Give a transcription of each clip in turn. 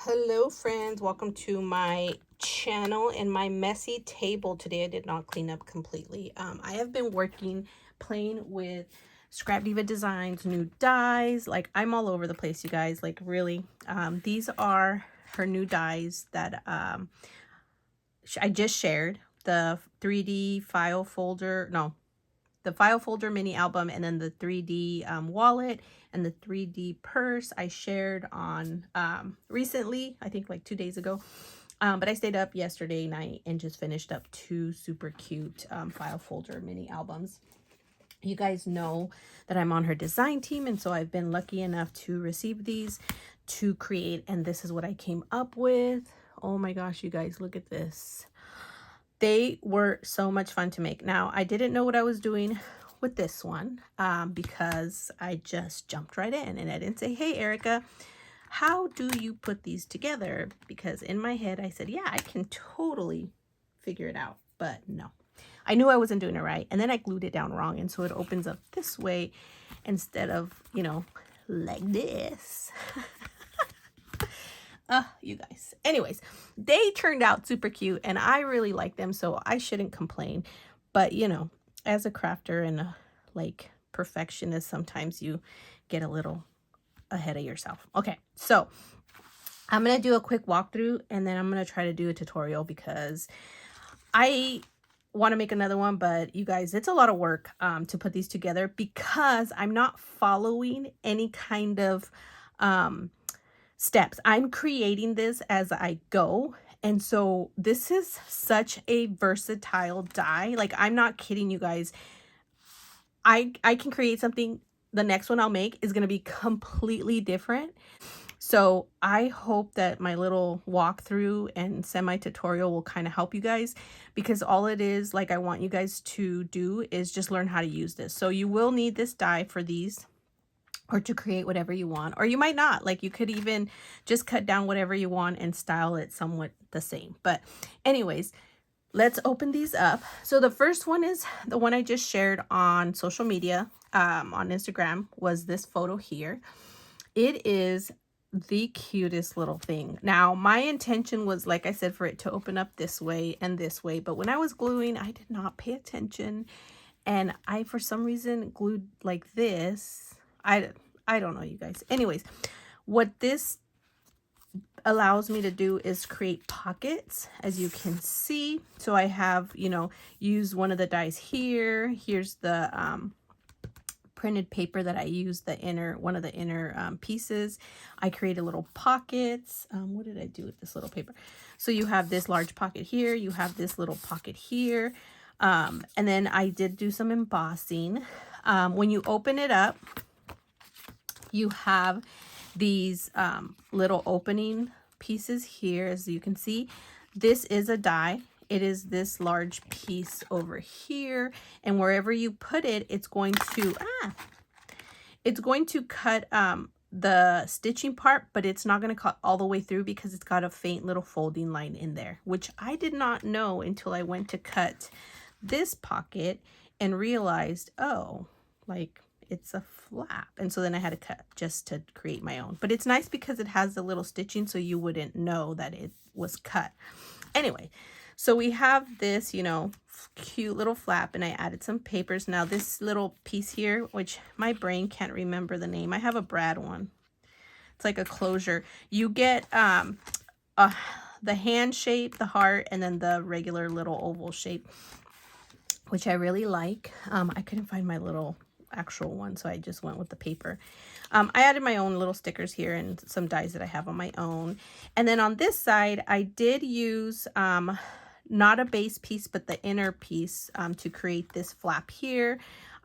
Hello friends, welcome to my channel and my messy table. Today I did not clean up completely. I have been playing with ScrapDiva Designs new dies. Like, I'm all over the place, you guys, like really. These are her new dies that I just shared. The 3D file folder, no, the file folder mini album, and then the 3D wallet and the 3D purse I shared on recently, I think like 2 days ago. But I stayed up yesterday night and just finished up two super cute file folder mini albums. You guys know that I'm on her design team, and so I've been lucky enough to receive these to create, and this is what I came up with. Oh my gosh, you guys, look at this. They were so much fun to make. Now, I didn't know what I was doing with this one because I just jumped right in and I didn't say, hey, Erica, how do you put these together? Because in my head, I said, yeah, I can totally figure it out. But no, I knew I wasn't doing it right. And then I glued it down wrong. And so it opens up this way instead of, you know, like this. You guys. Anyways, they turned out super cute and I really like them, so I shouldn't complain. But, you know, as a crafter and a, like, perfectionist, sometimes you get a little ahead of yourself. Okay, so I'm going to do a quick walkthrough and then I'm going to try to do a tutorial because I want to make another one, but you guys, it's a lot of work to put these together because I'm not following any kind of steps. I'm creating this as I go. And so this is such a versatile die. Like, I'm not kidding you guys. I can create something. The next one I'll make is going to be completely different. So I hope that my little walkthrough and semi-tutorial will kind of help you guys, because all it is, like, I want you guys to do is just learn how to use this. So you will need this die for these, or to create whatever you want, or you might not. Like, you could even just cut down whatever you want and style it somewhat the same. But anyways, let's open these up. So the first one is the one I just shared on social media, on Instagram, was this photo here. It is the cutest little thing. Now, my intention was, like I said, for it to open up this way and this way, but when I was gluing, I did not pay attention, and I, for some reason, glued like this. I don't know, you guys. Anyways, what this allows me to do is create pockets, as you can see. So I have, you know, use one of the dies here. Here's the printed paper that I use, one of the inner pieces. I created little pockets. What did I do with this little paper? So you have this large pocket here. You have this little pocket here. And then I did do some embossing. When you open it up, you have these little opening pieces here. As you can see, this is a die. It is this large piece over here, and wherever you put it, it's going to cut the stitching part, but it's not going to cut all the way through because it's got a faint little folding line in there, which I did not know until I went to cut this pocket and realized, oh, like, it's a flap. And so then I had to cut just to create my own. But it's nice because it has the little stitching, so you wouldn't know that it was cut. Anyway, so we have this, you know, cute little flap, and I added some papers. Now, this little piece here, which my brain can't remember the name. I have a Brad one. It's like a closure. You get the hand shape, the heart, and then the regular little oval shape, which I really like. I couldn't find my little actual one, so I just went with the paper. I added my own little stickers here and some dies that I have on my own. And then on this side, I did use not a base piece, but the inner piece to create this flap here.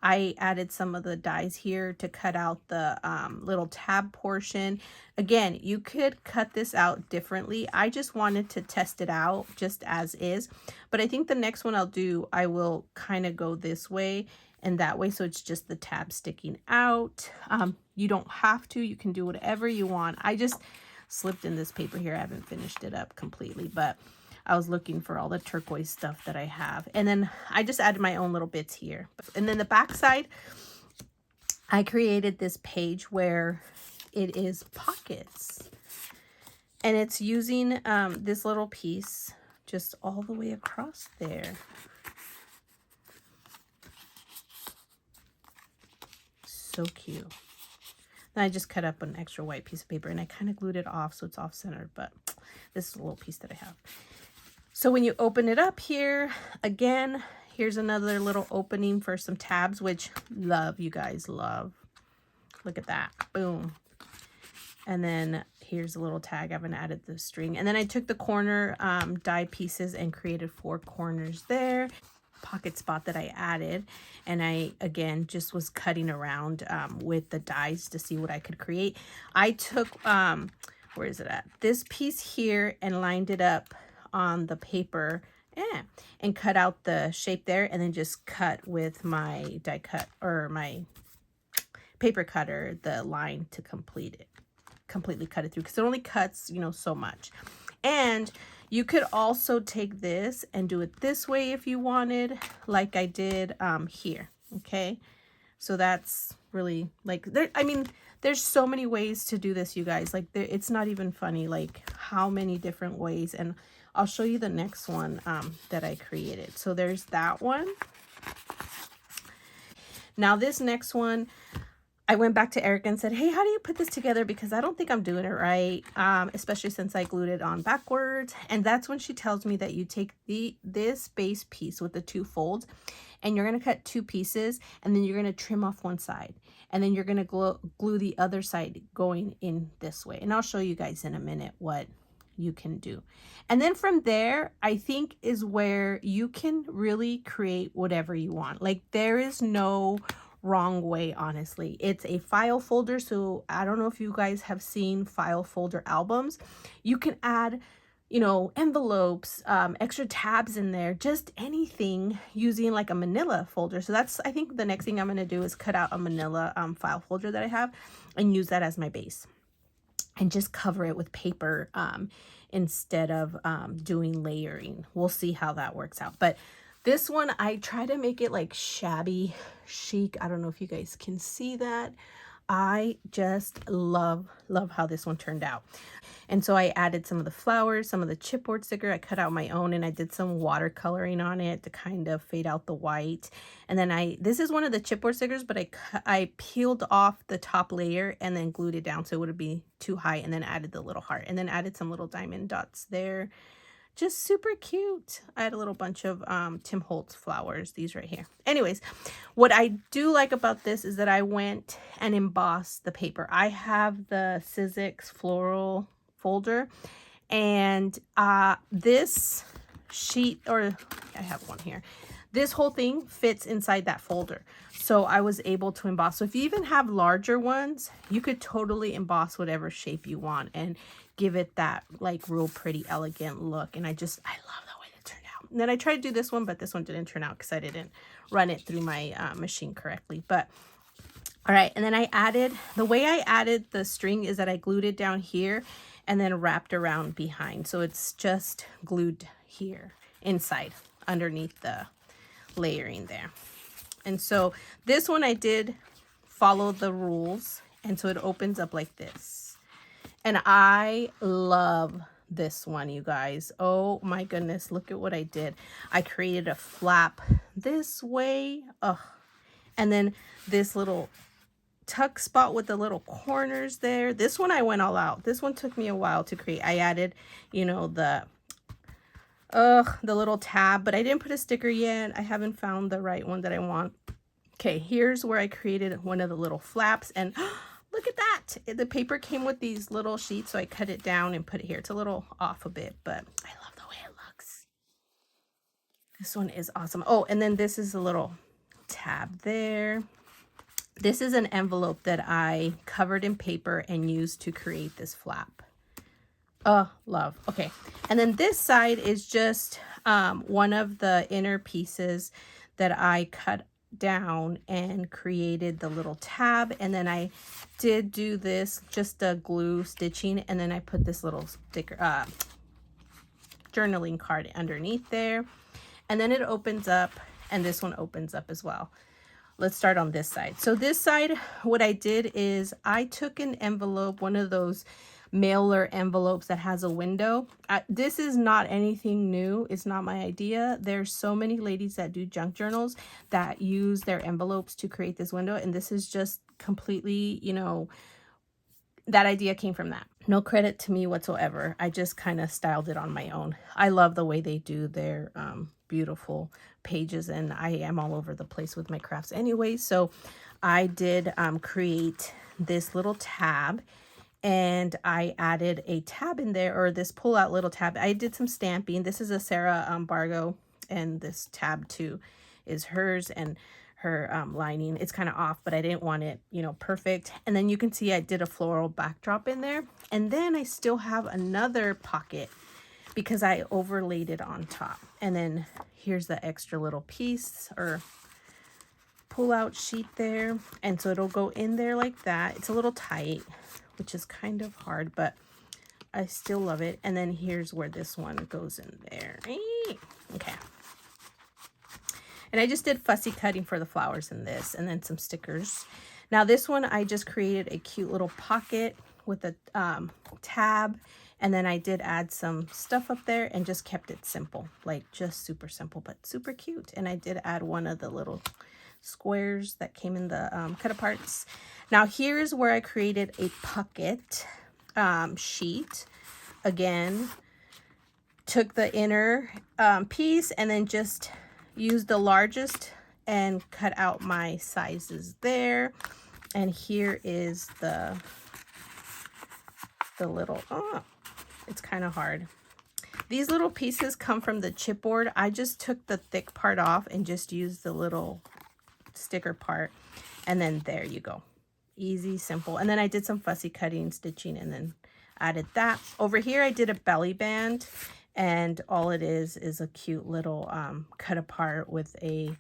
I added some of the dies here to cut out the little tab portion. Again, you could cut this out differently. I just wanted to test it out just as is. But I think the next one I'll do, I will kind of go this way and that way, so it's just the tab sticking out. You don't have to. You can do whatever you want. I just slipped in this paper here. I haven't finished it up completely, but I was looking for all the turquoise stuff that I have. And then I just added my own little bits here. And then the back side, I created this page where it is pockets. And it's using this little piece just all the way across there. So cute. Then I just cut up an extra white piece of paper and I kind of glued it off so it's off centered, but this is a little piece that I have. So when you open it up here, again, here's another little opening for some tabs, which love, you guys love. Look at that, boom. And then here's a little tag. I haven't added the string. And then I took the corner die pieces and created 4 corners there. Pocket spot that I added, and I again just was cutting around with the dies to see what I could create. I took where is it at, this piece here, and lined it up on the paper and cut out the shape there, and then just cut with my die cut or my paper cutter the line to completely cut it through, because it only cuts, you know, so much. And you could also take this and do it this way if you wanted, like I did here. Okay, so that's really like there. I mean, there's so many ways to do this, you guys. Like it's not even funny, like how many different ways. And I'll show you the next one that I created. So there's that one. Now this next one, I went back to Erica and said, hey, how do you put this together? Because I don't think I'm doing it right, especially since I glued it on backwards. And that's when she tells me that you take this base piece with the 2 folds, and you're going to cut 2 pieces, and then you're going to trim off one side. And then you're going to glue the other side going in this way. And I'll show you guys in a minute what you can do. And then from there, I think is where you can really create whatever you want. Like there is no wrong way, honestly. It's a file folder, so I don't know if you guys have seen file folder albums. You can add, you know, envelopes, extra tabs in there, just anything using like a manila folder. So that's, I think the next thing I'm going to do is cut out a manila file folder that I have and use that as my base and just cover it with paper instead of doing layering. We'll see how that works out. But this one, I try to make it like shabby chic. I don't know if you guys can see that. I just love how this one turned out. And so I added some of the flowers, some of the chipboard sticker. I cut out my own, and I did some watercoloring on it to kind of fade out the white. And then this is one of the chipboard stickers, but I peeled off the top layer and then glued it down so it wouldn't be too high, and then added the little heart, and then added some little diamond dots there. Just super cute. I had a little bunch of Tim Holtz flowers, these right here. Anyways, what I do like about this is that I went and embossed the paper. I have the Sizzix floral folder, and this sheet, or I have one here, this whole thing fits inside that folder. So I was able to emboss. So if you even have larger ones, you could totally emboss whatever shape you want and give it that like real pretty elegant look. And I love the way it turned out. And then I tried to do this one, but this one didn't turn out because I didn't run it through my machine correctly. But all right, and then the way I added the string is that I glued it down here and then wrapped around behind. So it's just glued here inside underneath the layering there. And so this one I did follow the rules, and so it opens up like this. And I love this one, you guys. Oh my goodness, look at what I did. I created a flap this way. Oh, and then this little tuck spot with the little corners there. This one I went all out. This one took me a while to create. I added, you know, the little tab, but I didn't put a sticker yet. I haven't found the right one that I want. Okay, here's where I created one of the little flaps, and look at that. The paper came with these little sheets, so I cut it down and put it here. It's a little off a bit, but I love the way it looks. This one is awesome. Oh, and then this is a little tab there. This is an envelope that I covered in paper and used to create this flap. Oh, love. Okay. And then this side is just one of the inner pieces that I cut down and created the little tab. And then I did do this, just a glue stitching. And then I put this little sticker, journaling card underneath there. And then it opens up, and this one opens up as well. Let's start on this side. So this side, what I did is I took an envelope, one of those mailer envelopes that has a window. This is not anything new. It's not my idea. There's so many ladies that do junk journals that use their envelopes to create this window, and this is just completely, you know, that idea came from that. No credit to me whatsoever. I just kind of styled it on my own. I love the way they do their beautiful pages, and I am all over the place with my crafts anyway. So I did create this little tab, and I added a tab in there, or this pull out little tab. I did some stamping. This is a Sarah Bargo, and this tab too is hers, and her lining, it's kind of off, but I didn't want it, you know, perfect. And then you can see I did a floral backdrop in there, and then I still have another pocket because I overlaid it on top. And then here's the extra little piece or pull out sheet there, and so it'll go in there like that. It's a little tight, which is kind of hard, but I still love it. And then here's where this one goes in there. Okay. And I just did fussy cutting for the flowers in this, and then some stickers. Now this one, I just created a cute little pocket with a tab, and then I did add some stuff up there and just kept it simple, like just super simple, but super cute. And I did add one of the little squares that came in the cut aparts. Now here's where I created a pocket sheet. Again, took the inner piece and then just used the largest and cut out my sizes there. And here is the little, it's kind of hard. These little pieces come from the chipboard. I just took the thick part off and just used the little sticker part, and then there you go. Easy, simple. And then I did some fussy cutting, stitching, and then added that. Over here I did a belly band, and all it is a cute little cut apart with a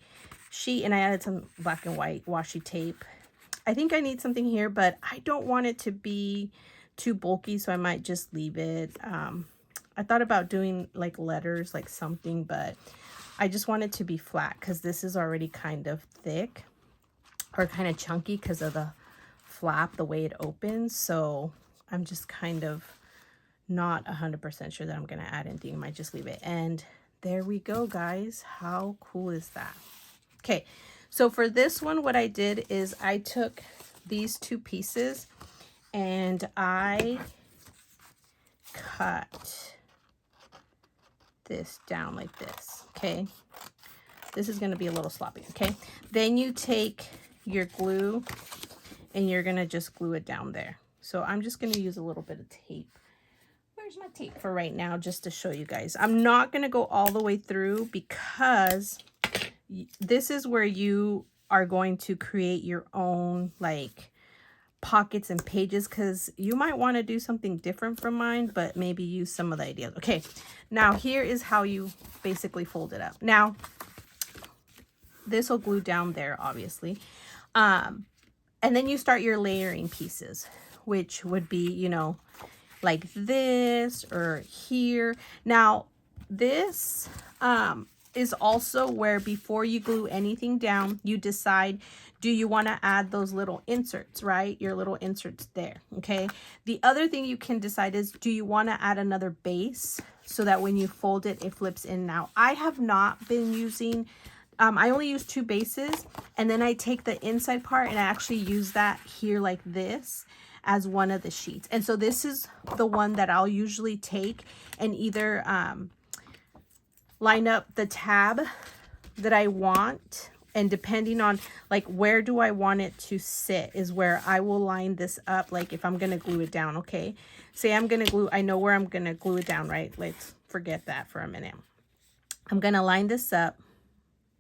sheet, and I added some black and white washi tape. I think I need something here, but I don't want it to be too bulky, so I might just leave it. I thought about doing like letters, like something, but I just want it to be flat because this is already kind of thick or kind of chunky because of the flap, the way it opens. So I'm just kind of not 100% sure that I'm going to add anything. I might just leave it. And there we go, guys. How cool is that? Okay, so for this one, what I did is I took these two pieces and I cut this down like this. Okay, this is going to be a little sloppy. Okay, then you take your glue and you're going to just glue it down there. So I'm just going to use a little bit of tape. Where's my tape for right now, just to show you guys. I'm not going to go all the way through because this is where you are going to create your own like pockets and pages, because you might want to do something different from mine, but maybe use some of the ideas. Okay, now here is how you basically fold it up. Now this will glue down there, obviously, and then you start your layering pieces, which would be, you know, like this or here. Now this is also where before you glue anything down, you decide, do you want to add those little inserts, right? Your little inserts there, okay? The other thing you can decide is, do you want to add another base so that when you fold it, it flips in and out? I have not been using, I only use two bases, and then I take the inside part and I actually use that here like this as one of the sheets. And so this is the one that I'll usually take and either line up the tab that I want, and depending on like where do I want it to sit is where I will line this up. Like if I'm gonna glue it down, okay, say I'm gonna glue, I know where I'm gonna glue it down, right? Let's forget that for a minute. I'm gonna line this up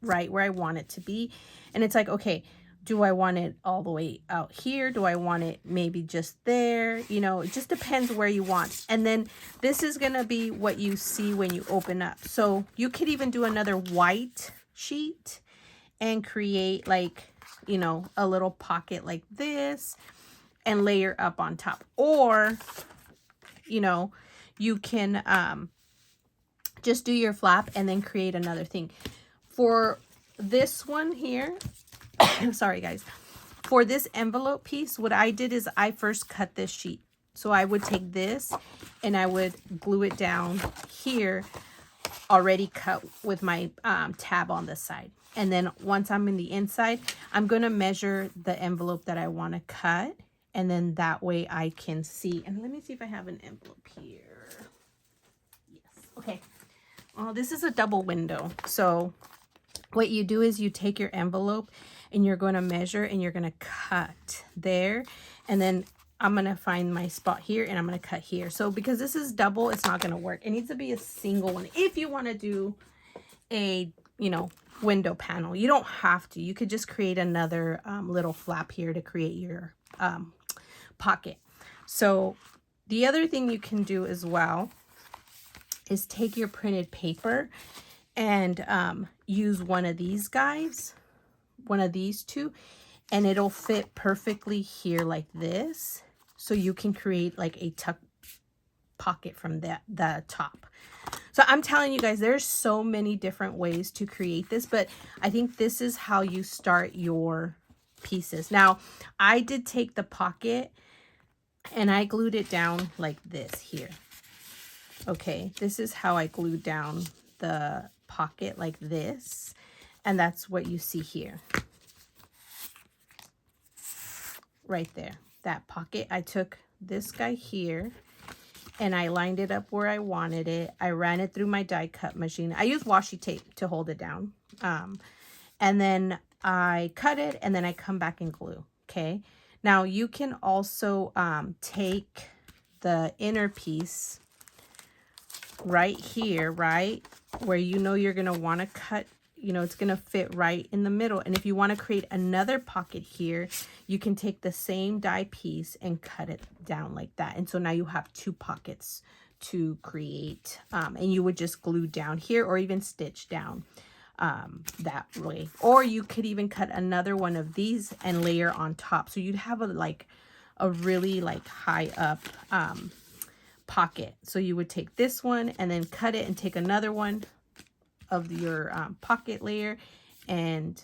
right where I want it to be, and it's like, okay, do I want it all the way out here? Do I want it maybe just there? You know, it just depends where you want. And then this is going to be what you see when you open up. So you could even do another white sheet and create like, you know, a little pocket like this and layer up on top. Or, you know, you can just do your flap and then create another thing. For this one here, sorry guys, for this envelope piece, what I did is I first cut this sheet So I would take this and I would glue it down here, already cut with my tab on this side. And then once I'm in the inside, I'm going to measure the envelope that I want to cut. And then that way I can see. And let me see if I have an envelope here. Yes. Okay. This is a double window. So what you do is you take your envelope and you're going to measure and you're going to cut there. And then I'm going to find my spot here and I'm going to cut here. So because this is double, it's not going to work. It needs to be a single one. If you want to do a, you know, window panel, you don't have to. You could just create another little flap here to create your pocket. So the other thing you can do as well is take your printed paper and use one of these guys, one of these two, and it'll fit perfectly here like this. So you can create like a tuck pocket from the top. So I'm telling you guys, there's so many different ways to create this, but I think this is how you start your pieces. Now, I did take the pocket and I glued it down like this here. Okay, this is how I glued down the pocket, like this. And that's what you see here. Right there, that pocket. I took this guy here and I lined it up where I wanted it. I ran it through my die cut machine. I use washi tape to hold it down. And then I cut it and then I come back and glue. Okay. Now you can also take the inner piece right here, right where you know you're going to want to cut, you know, it's going to fit right in the middle. And if you want to create another pocket here, you can take the same die piece and cut it down like that. And so now you have two pockets to create. And you would just glue down here or even stitch down that way. Or you could even cut another one of these and layer on top. So you'd have a really like high up pocket. So you would take this one and then cut it and take another one of your pocket layer and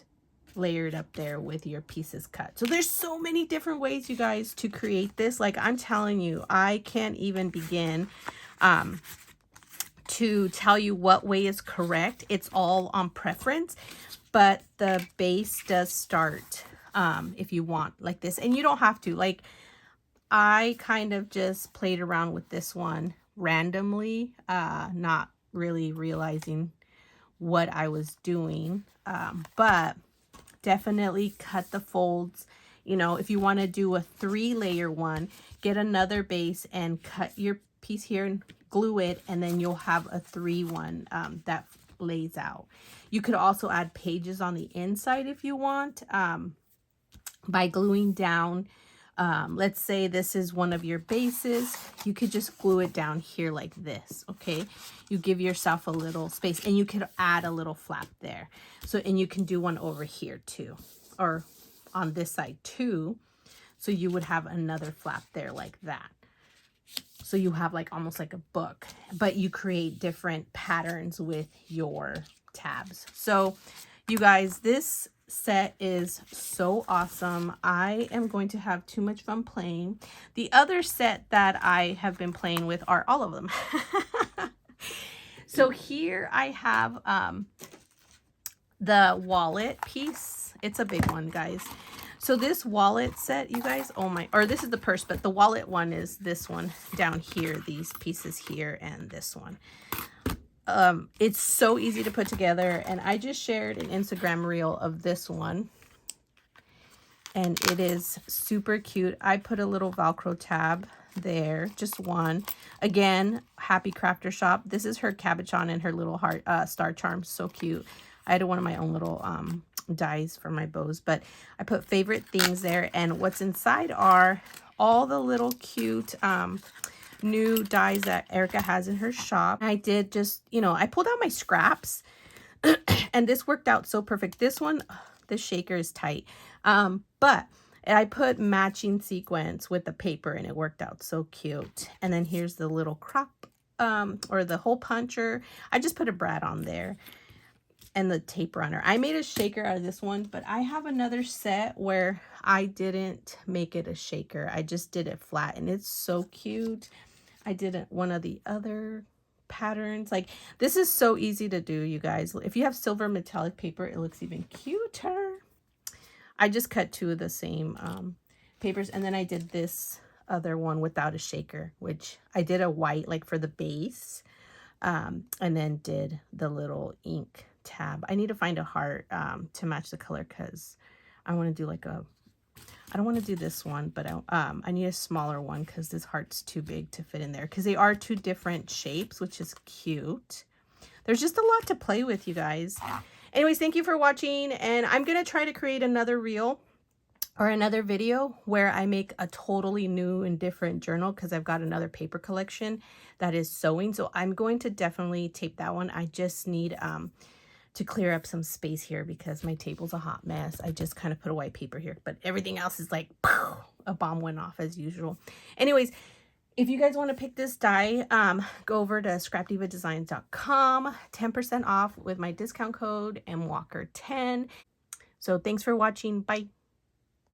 layer it up there with your pieces cut. So there's so many different ways, you guys, to create this. Like I'm telling you, I can't even begin to tell you what way is correct. It's all on preference, but the base does start if you want like this, and you don't have to. Like I kind of just played around with this one randomly, not really realizing what I was doing, but definitely cut the folds. You know, if you want to do a 3-layer one, get another base and cut your piece here and glue it, and then you'll have a 3 one that lays out. You could also add pages on the inside if you want, by gluing down. Let's say this is one of your bases. You could just glue it down here like this. Okay, you give yourself a little space, and you could add a little flap there. So, and you can do one over here too, or on this side too. So you would have another flap there like that. So you have like almost like a book, but you create different patterns with your tabs. So you guys, this set is so awesome. I am going to have too much fun playing. The other set that I have been playing with are all of them. So here I have the wallet piece. It's a big one, guys. So this wallet set, you guys, oh my, or this is the purse, but the wallet one is this one down here, these pieces here, and this one. It's so easy to put together, and I just shared an Instagram reel of this one, and it is super cute. I put a little Velcro tab there, just one. Again, Happy Crafter Shop. This is her cabochon and her little heart star charm, so cute. I had one of my own little dies for my bows, but I put favorite things there, and what's inside are all the little cute new dies that Erica has in her shop. I did just, you know, I pulled out my scraps and this worked out so perfect. This one, this shaker is tight, but I put matching sequins with the paper and it worked out so cute. And then here's the little crop or the hole puncher. I just put a brad on there. and the tape runner. I made a shaker out of this one, but I have another set where I didn't make it a shaker. I just did it flat, and it's so cute. I did one of the other patterns. Like, this is so easy to do, you guys. If you have silver metallic paper, it looks even cuter. I just cut 2 of the same papers, and then I did this other one without a shaker, which I did a white like for the base, and then did the little ink tab. I need to find a heart to match the color, because I want to do like a, I don't want to do this one, but I need a smaller one because this heart's too big to fit in there, because they are 2 different shapes, which is cute. There's just a lot to play with, you guys. Anyways, thank you for watching, and I'm going to try to create another reel or another video where I make a totally new and different journal, because I've got another paper collection that is sewing. So I'm going to definitely tape that one. I just need to clear up some space here because my table's a hot mess. I just kind of put a white paper here, but everything else is like, pow, a bomb went off as usual. Anyways, if you guys want to pick this die, go over to ScrapDivaDesigns.com, 10% off with my discount code MWalker10. So thanks for watching. Bye.